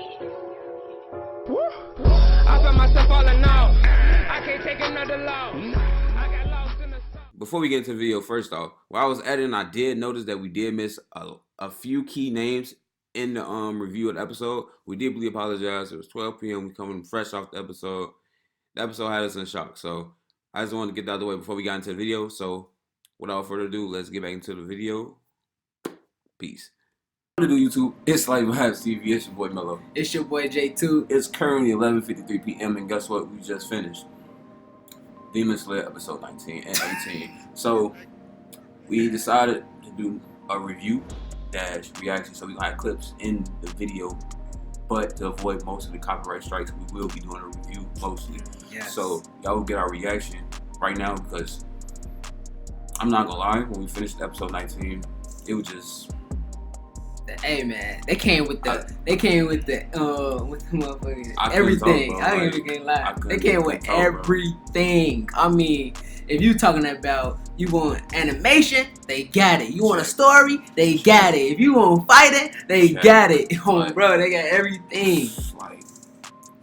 I feel myself falling out. I can't take another loss. I got lost in the sun. Before we get into the video, first off, while I was editing, I did notice that we did miss a few key names in the review of the episode. We deeply apologize. It was 12 p.m. We coming fresh off the episode. The episode had us in shock. So I just wanted to get that out of the way before we got into the video. So without further ado, let's get back into the video. Peace. What to do, YouTube? It's Life Vibes TV. It's your boy Mello. It's your boy J2. It's currently 11:53 p.m. and guess what? We just finished Demon Slayer episode 19 and 18. So we decided to do a review reaction. So we got clips in the video, but to avoid most of the copyright strikes, we will be doing a review mostly. Yes. So y'all will get our reaction right now because I'm not gonna lie, when we finished episode 19, it was just. Hey man, they came with the motherfucking everything. Talk, I ain't even gonna lie. They came with everything. I mean, if you talking about you want animation, they got it. You want a story, they got it. If you want fighting, they got it. Oh, bro, they got everything. Like,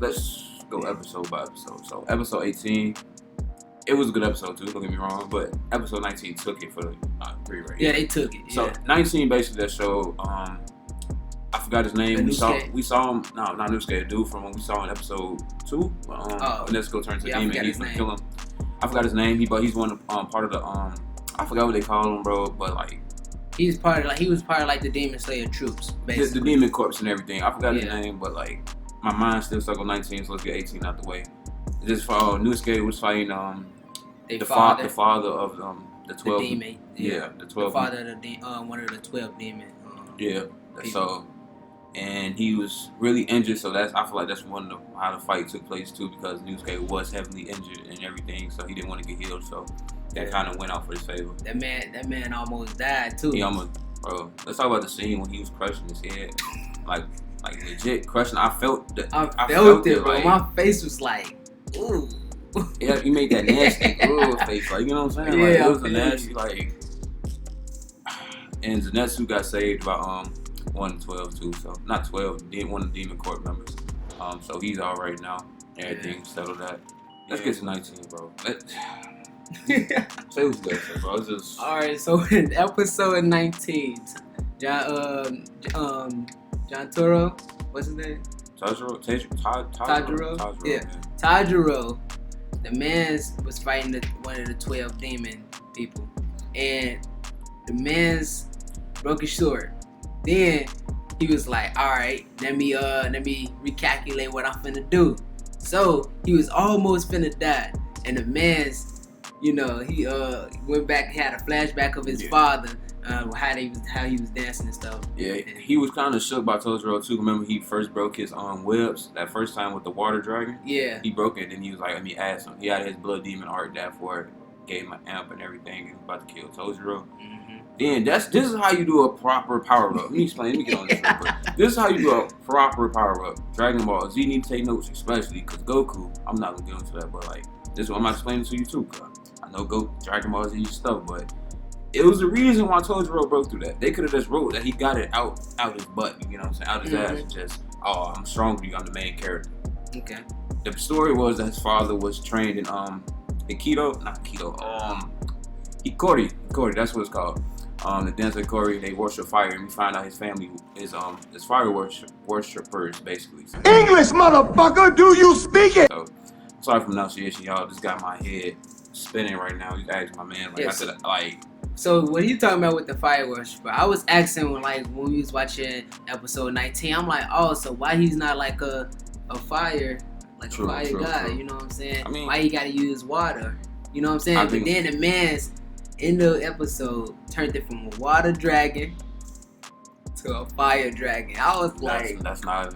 let's go episode by episode. So episode 18. It was a good episode too, don't get me wrong, but episode 19 took it for the pre-rated. Yeah, they took it. So 19 basically that show, I forgot his name. We saw him, no, not Nezuko, dude from when we saw in episode 2. When Nezuko turned to demon, he's gonna kill him. I forgot his name. But he's one part of the I forgot what they call him, bro. But like he was part of the Demon Slayer troops, basically. The Demon Corps and everything. I forgot his name, but like my mind still stuck on 19, so let's get 18 out the way. Just for Nezuko was fighting the father of the 12 the demon. Yeah, the 12. The father of the one of the 12 demon. Yeah. People. So, and he was really injured. So I feel like that's one of how the fight took place too, because Nezuko was heavily injured and everything, so he didn't want to get healed. So that kind of went out for his favor. That man almost died too. He almost, bro. Let's talk about the scene when he was crushing his head, like legit crushing. I felt it, bro. Like, my face was like, ooh. Yeah, he made that nasty face, like, you know what I'm saying? Like, it was a nasty, like. And Zenitsu got saved by 1 and 12 too, so not 12, one of the Demon Corps members. So he's all right now. Everything settled that. Let's get to 19, bro. Say what you gotta say, bro. It's just. All right, so in episode 19, John Toro, what's his name? Tajiro. Yeah, Tajiro. The man was fighting one of the 12 demon people, and the man's broke his sword. Then he was like, "All right, let me recalculate what I'm finna do." So he was almost finna die, and the man's, he went back, had a flashback of his father, how he was dancing and stuff. Yeah, he was kind of shook by Totoro too. Remember, he first broke his webs that first time with the water dragon. Yeah, he broke it, and he was like, "Let me ask him." He had his blood demon art that for it, gave him an amp and everything, and he was about to kill Totoro. Then this is how you do a proper power up. Let me explain. Let me get on this real quick. This is how you do a proper power up. Dragon Ball Z, you need to take notes, especially because Goku. I'm not gonna get into that, but like this is what I'm explaining to you too. Cause I know Dragon Ball Z stuff, but it was the reason why Totoro broke through that. They could have just wrote that he got it out his butt. You know what I'm saying? Out his ass. Just I'm stronger than you. I'm the main character. Okay. The story was that his father was trained in Hikori. That's what it's called. The dance of Hikori, they worship fire, and we find out his family is fire worshipers, basically. So, English, motherfucker, do you speak it? So, sorry for pronunciation, y'all. Just got my head spinning right now. You asked my man, like, yes. I said, like. So what are you talking about with the fire worshiper? I was asking when we was watching episode 19. I'm like, oh, so why he's not like a fire, like a fire guy? You know what I'm saying? I mean, why he got to use water? You know what I'm saying? But then the man's in the episode turned it from a water dragon to a fire dragon. I was like, that's not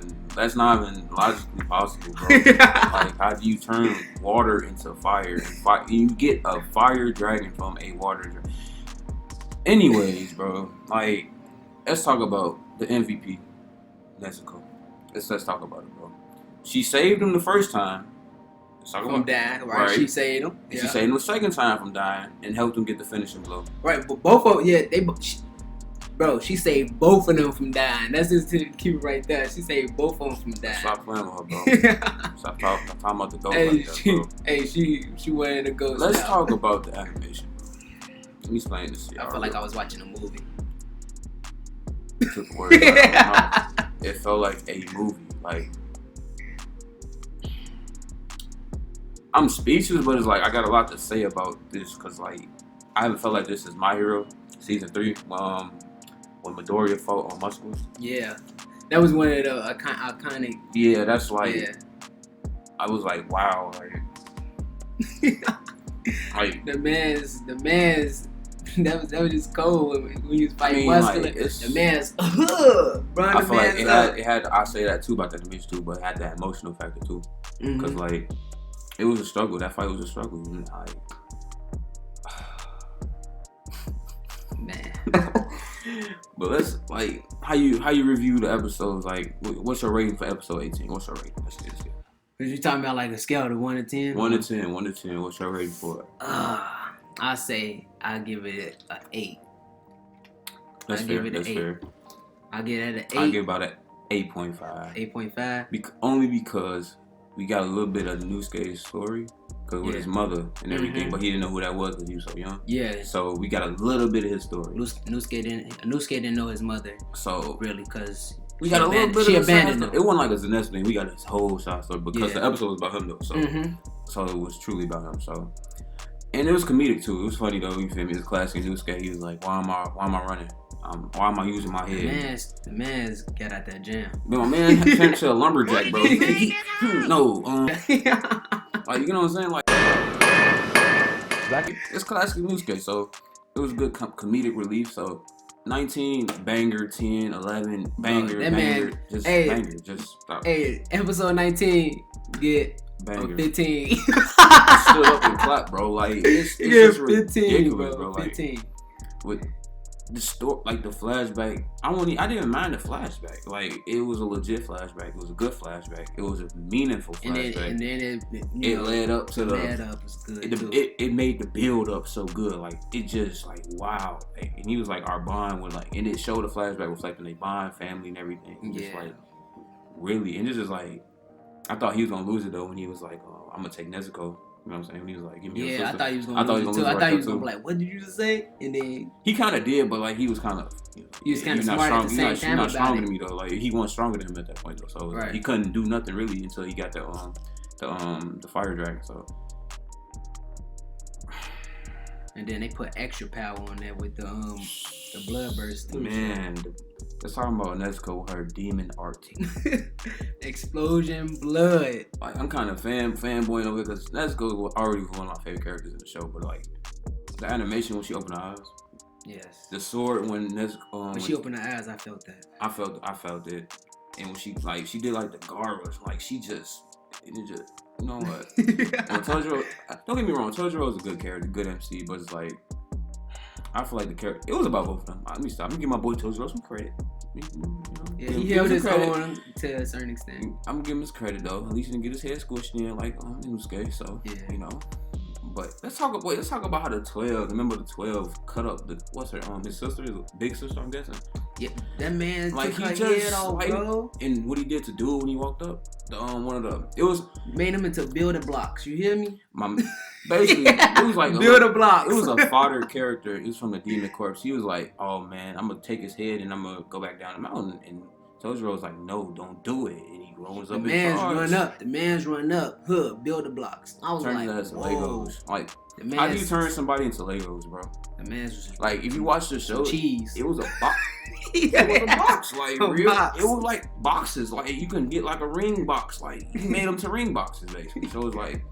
even logically possible, bro. Like, how do you turn water into fire? And you get a fire dragon from a water dragon. Anyways, bro, like, let's talk about the MVP, Nezuko. Let's talk about it, bro. She saved him the first time. From dying, right? She saved him. Yeah. She saved him the second time from dying and helped him get the finishing blow. Right, but both of Bro, she saved both of them from dying. That's just to keep it right there. She saved both of them from dying. Stop playing with her, bro. Stop talking about the ghost like that, bro. Hey, she wanted to go. Let's talk about the animation, bro. Let me explain this to you. I felt like I was watching a movie. Took the word out of my mouth. It felt like a movie. Like, I'm speechless, but it's like I got a lot to say about this because like I haven't felt like this is My Hero season 3. When Midoriya fought on Muscles. Yeah, that was one of the iconic. Yeah, that's like. Yeah. I was like, wow, like the man's. That was just cold when he was fighting Muscular. Like, the man's. Bro, I feel like it had. I say that too about the animation too, but it had that emotional factor too, because like it was a struggle. That fight was a struggle. Like, man. But let's like how you review the episodes. Like, what's your rating for episode 18? What's your rating? Let's get it. Cause you talking about like a scale of 1 to 10? 1 to 10. 1 to 10. What's your rating for it? I say I give it an 8. That's fair. That's fair. I give it an 8. I give about an 8.5. 8.5. Only because we got a little bit of Nezuko's story. Because with his mother and everything, but he didn't know who that was because he was so young. Yeah. So we got a little bit of his story. Nezuko didn't know his mother. So really, because we got a little bit she of abandoned him. It wasn't like a Zanessa thing. We got his whole side story because the episode was about him though. So so it was truly about him. So and it was comedic too. It was funny though. You feel me? It was classic Nezuko. He was like, why am I running? Why am I using my head? The man's got out that jam. Man, my man turned to a lumberjack, bro. Like, you know what I'm saying? Like, it's classic Nezuko, so it was good comedic relief. So 19 banger, 10, 11 banger, banger, just stop. Hey, episode 19 get banger. 15. Stood up and clap, bro. Like it's just 15, ridiculous, bro. Like 15. With the story, like the flashback, I didn't mind the flashback. Like it was a legit flashback. It was a good flashback. It was a meaningful flashback. And then it led up to the. Led up was good it made the build up so good. Like it just like wow. Like, and he was like our bond was like, and it showed the flashback reflecting their bond, family, and everything. And just like really, and it's just like I thought he was gonna lose it though when he was like, I'm gonna take Nezuko. You know what I'm saying? When he was like, give me your sister. I thought he was gonna lose it too. I thought he was gonna be like, what did you just say? And then he kind of did, but like he was kind of, he was kind of smart at the same time. He's not stronger than me though. Like he wasn't stronger than him at that point though. So he couldn't do nothing really until he got the fire dragon. So. And then they put extra power on that with the blood burst too. Man, let's talk about Nezuko with her demon art. Explosion, blood. Like I'm kind of fanboying over it because Nezuko was already one of my favorite characters in the show. But like the animation when she opened her eyes. Yes. The sword when Nezuko when she opened her eyes, I felt that. I felt it. And when she did like the gargoyles, like she just. You know what? Totoro, don't get me wrong, Totoro is a good character, good MC, but it's like I feel like the character. It was about both of them. Let me stop. I'm gonna give my boy Totoro some credit. He held his own to a certain extent. I'm gonna give him his credit though. At least he didn't get his head squished in like he was gay. So you know. But let's talk about how the 12. Remember the 12 cut up what's her his sister, his big sister, I'm guessing. Yeah, that man like took he her just head off, bro. And what he did to do when he walked up, it was made him into building blocks. You hear me? Basically, it was like building blocks. It was a fodder character. It was from the Demon Corpse. He was like, "Oh man, I'm gonna take his head and I'm gonna go back down the mountain." And Totoro was like, "No, don't do it." And he rolls up. The man's running up. Build the blocks. I was turning like, Legos. Like, how do you turn somebody into Legos, bro? The man's just like, if you watch the show, cheese. It was a box. It was a box, like It was like boxes. Like you can get like a ring box. Like he made them to ring boxes, basically. So it's like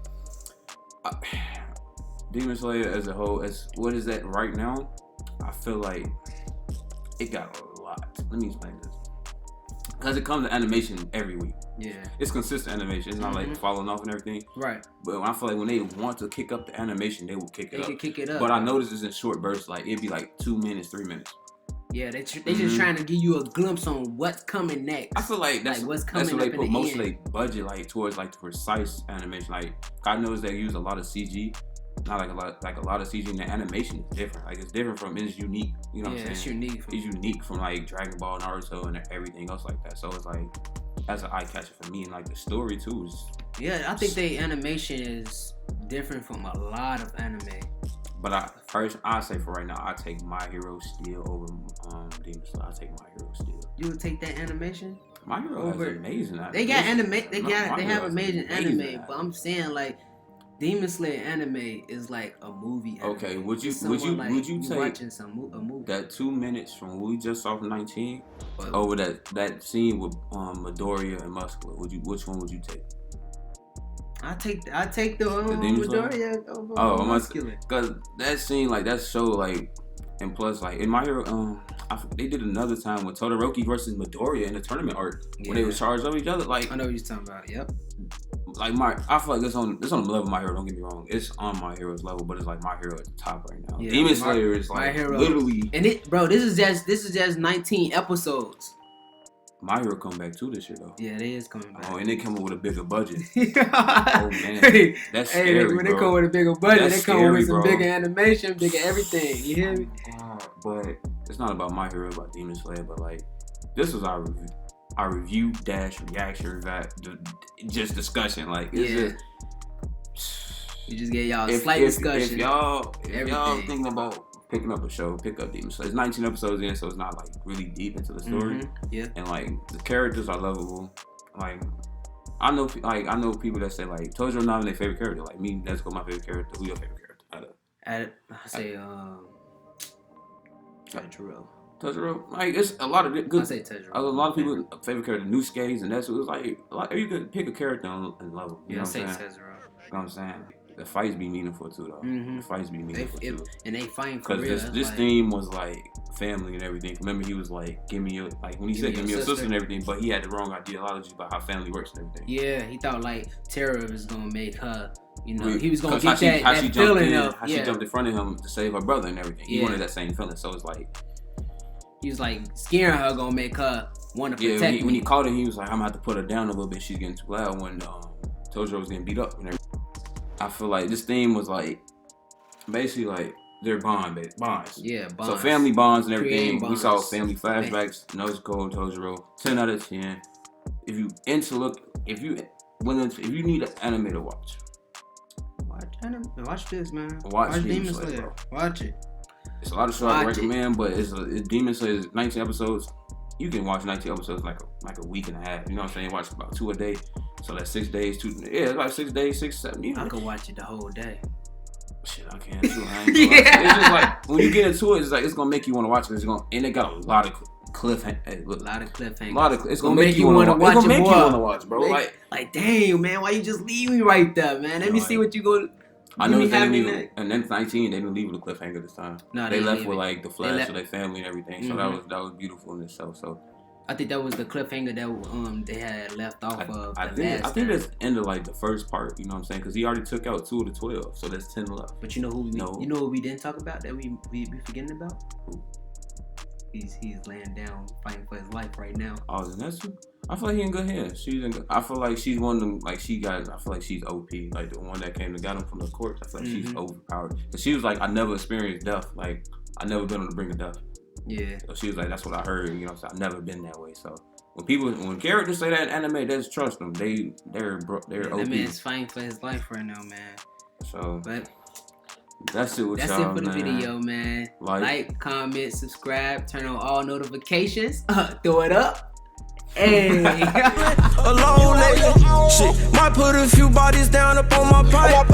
Demon Slayer as a whole. As what is that right now? I feel like it got a lot. Let me explain this. Because it comes to animation every week. Yeah. It's consistent animation. It's not like falling off and everything. Right. But I feel like when they want to kick up the animation, they will kick it up. They can kick it up. But I noticed it's in short bursts. Like, it'd be like 2 minutes, 3 minutes. Yeah, they just trying to give you a glimpse on what's coming next. I feel like that's what's coming. That's where they put most end. of their budget like towards like the precise animation. Like, God knows they use a lot of CG. not like a lot of CG, and the animation is different. Like it's different from, it's unique. You know what I'm saying? It's unique. It's unique from like Dragon Ball, Naruto, and everything else like that. So it's like that's an eye catcher for me, and like the story too is. Yeah, I think the animation is different from a lot of anime. But I say for right now, I take My Hero still over Demon Slayer. I take My Hero still. You would take that animation? My Hero is amazing. They got anime. They have amazing anime. But I'm saying like Demon Slayer anime is like a movie. Anime. Okay, would you take watching a movie that 2 minutes from what we just saw from 19 over that scene with Midoriya and Muscular? Which one would you take? I take the Midoriya over Muscular. Because that scene, like that show, like, and plus like in My Hero, they did another time with Todoroki versus Midoriya in the tournament arc when they were charged up each other. Like I know what you're talking about. Yep. Like I feel like it's on the level of My Hero. Don't get me wrong, it's on My Hero's level, but it's like My Hero at the top right now. Yeah, Demon Slayer is like literally. And this is just 19 episodes. My Hero come back too this year though. Yeah, it is coming back. Oh, and they come up with a bigger budget. Oh man, that's scary, when bro. they come with a bigger budget, that's they come with some bigger animation, bigger everything. You hear me? But it's not about My Hero, about Demon Slayer. But like, this was our review reaction just discussion. Like, it's just we just gave y'all a slight discussion. If y'all thinking about picking up a show, pick up Demon Slayer. It's 19 episodes in, so it's not like really deep into the story. Yeah. And like the characters are lovable. Like I know people that say like Tojo not their favorite character. Like me, Nezuko my favorite character. Who your favorite character? I say Totoro. Like it's a lot of good. I say Totoro. A lot of people favorite character Nezuko's, and that's was like you could pick a character and love them. You know what I'm saying? Totoro. You know what I'm saying? The fights be meaningful too, though. The fights be meaningful too. And they fight for real. Because this theme was like family and everything. Remember, he was like, "Give me your," like when he said, "Give me your sister" and everything. But he had the wrong ideology about how family works and everything. Yeah, he thought like Terra was gonna make her. You know, he was gonna get that feeling of how she jumped in front of him to save her brother and everything. He wanted that same feeling. So it's like he was like scaring her, gonna make her want to protect me. When he called her, he was like, "I'm gonna have to put her down a little bit. She's getting too loud." When Tojo was getting beat up and everything. I feel like this theme was like basically like their bonds. Yeah, bonds. So family bonds and everything. Bonds. We saw family flashbacks. Nezuko and Tojo. 10 out of 10. If you need an anime to watch. Watch this, man. Watch Demon Slayer. Watch it. It's a lot of shows I recommend, but it's Demon Slayer is 19 episodes. You can watch 19 episodes like a week and a half. You know what I'm saying? Watch about 2 a day. So that's 6 days. It's about 6 days, 6, 7. I could watch it the whole day. Shit, I can too. I ain't gonna lie. It's just like when you get into it, it's like it's gonna make you want to watch it. And it got a lot of cliffhangers. It's gonna make you want to watch. It's gonna make you want to watch, bro. Like, damn, man, why you just leave me right there, man? Let me see what you go. I know they didn't leave, and then 19, they didn't leave with a cliffhanger this time. No, they left with like the flash of their family and everything. So that was beautiful in itself. So. I think that was the cliffhanger that they had left off of. I think that's the end of like the first part. You know what I'm saying? Because he already took out 2 of the 12, so there's 10 left. But you know who we didn't talk about that we forgetting about? Who? He's laying down fighting for his life right now. Oh, Zenitsu? I feel like he in good hands. I feel like she's one of them. Like I feel like she's OP. Like the one that came and got him from the courts. I feel like she's overpowered. But she was like, I never experienced death. Like I never been on the brink of death. Yeah. So she was like, that's what I heard. You know, so I've never been that way. So when characters say that in anime, just trust them. They're OP. That man's fighting for his life right now, man. So, but that's it with y'all, That's it for the video, man. Like, comment, subscribe, turn on all notifications. Throw it up. Hey. Alone lately. Shit, might put a few bodies down up on my pipe.